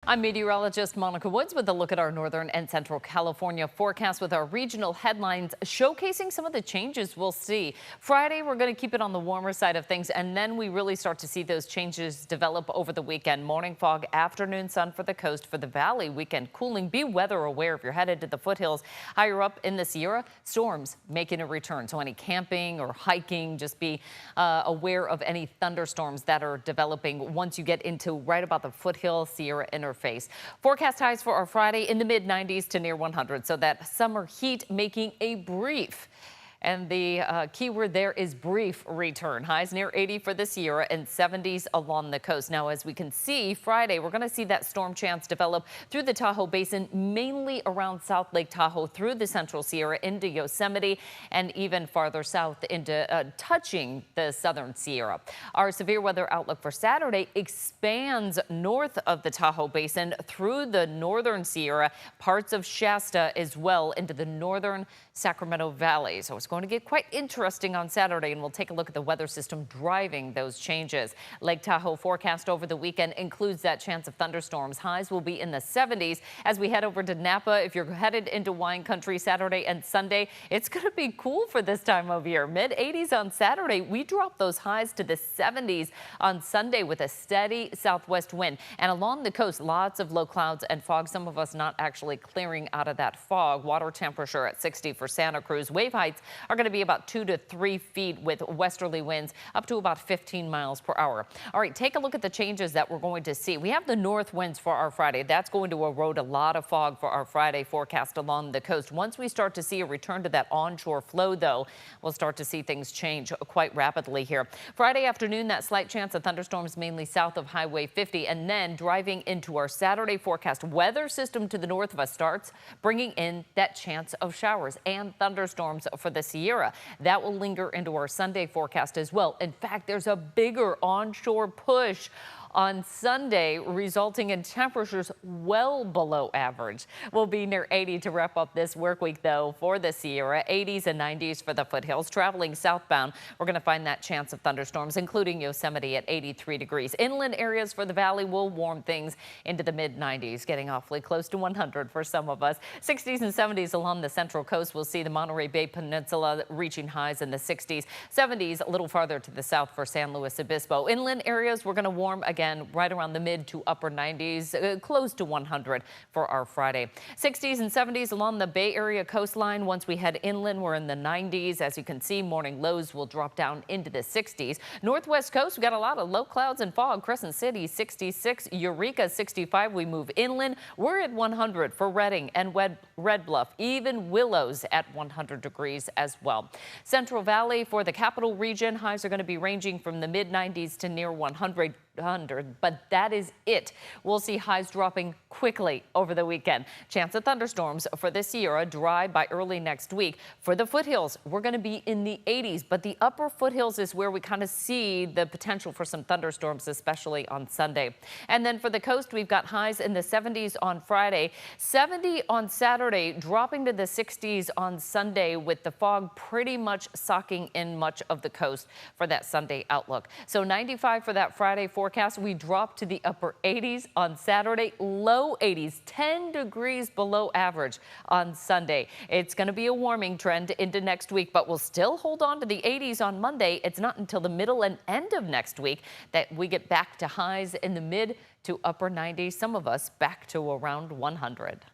I'm meteorologist Monica Woods with a look at our northern and central California forecast with our regional headlines showcasing some of the changes we'll see. Friday, we're going to keep it on the warmer side of things, and then we really start to see those changes develop over the weekend. Morning fog, afternoon sun for the coast. For the valley, weekend cooling. Be weather aware if you're headed to the foothills. Higher up in the Sierra, storms making a return. So any camping or hiking, just be aware of any thunderstorms that are developing once you get into right about the foothill Sierra interface. Forecast highs for our Friday in the mid-90s to near 100. So that summer heat making a brief. And the keyword there is brief return. Highs near 80 for the Sierra and 70s along the coast. Now, as we can see, Friday, we're going to see that storm chance develop through the Tahoe Basin, mainly around South Lake Tahoe, through the central Sierra into Yosemite, and even farther south into touching the southern Sierra. Our severe weather outlook for Saturday expands north of the Tahoe Basin through the northern Sierra, parts of Shasta as well into the northern Sacramento Valley. So it's going to get quite interesting on Saturday, and we'll take a look at the weather system driving those changes. Lake Tahoe forecast over the weekend includes that chance of thunderstorms. Highs will be in the 70s as we head over to Napa. If you're headed into wine country Saturday and Sunday, it's going to be cool for this time of year. Mid 80s on Saturday. We drop those highs to the 70s on Sunday with a steady southwest wind. And along the coast, lots of low clouds and fog. Some of us not actually clearing out of that fog. Water temperature at 60 for Santa Cruz. Wave heights are going to be about 2 to 3 feet with westerly winds up to about 15 miles per hour. All right, take a look at the changes that we're going to see. We have the north winds for our Friday. That's going to erode a lot of fog for our Friday forecast along the coast. Once we start to see a return to that onshore flow, though, we'll start to see things change quite rapidly here. Friday afternoon, that slight chance of thunderstorms mainly south of Highway 50, and then driving into our Saturday forecast, weather system to the north of us starts bringing in that chance of showers and thunderstorms for the Sierra. That will linger into our Sunday forecast as well. In fact, there's a bigger onshore push on Sunday, resulting in temperatures well below average. We'll be near 80 to wrap up this work week, though, for the Sierra. 80s and 90s for the foothills. Traveling southbound, we're going to find that chance of thunderstorms, including Yosemite at 83 degrees. Inland areas for the valley will warm things into the mid-90s, getting awfully close to 100 for some of us. 60s and 70s along the central coast. We'll see the Monterey Bay Peninsula reaching highs in the 60s. 70s a little farther to the south for San Luis Obispo. Inland areas, we're going to warm again right around the mid to upper 90s, close to 100 for our Friday. 60s and 70s along the Bay Area coastline. Once we head inland, we're in the 90s. As you can see, morning lows will drop down into the 60s. Northwest coast, we got a lot of low clouds and fog. Crescent City 66, Eureka 65. We move inland. We're at 100 for Redding and Red Bluff. Even Willows at 100 degrees as well. Central Valley for the capital region, highs are going to be ranging from the mid 90s to near 100. But that is it. We'll see highs dropping quickly over the weekend. Chance of thunderstorms for the Sierra, dry by early next week. For the foothills, we're going to be in the 80s, but the upper foothills is where we kind of see the potential for some thunderstorms, especially on Sunday. And then for the coast, we've got highs in the 70s on Friday, 70 on Saturday, dropping to the 60s on Sunday, with the fog pretty much socking in much of the coast for that Sunday outlook. So 95 for that Friday forecast. We drop to the upper 80s on Saturday, low 80s, 10 degrees below average on Sunday. It's going to be a warming trend into next week, but we'll still hold on to the 80s on Monday. It's not until the middle and end of next week that we get back to highs in the mid to upper 90s, some of us back to around 100.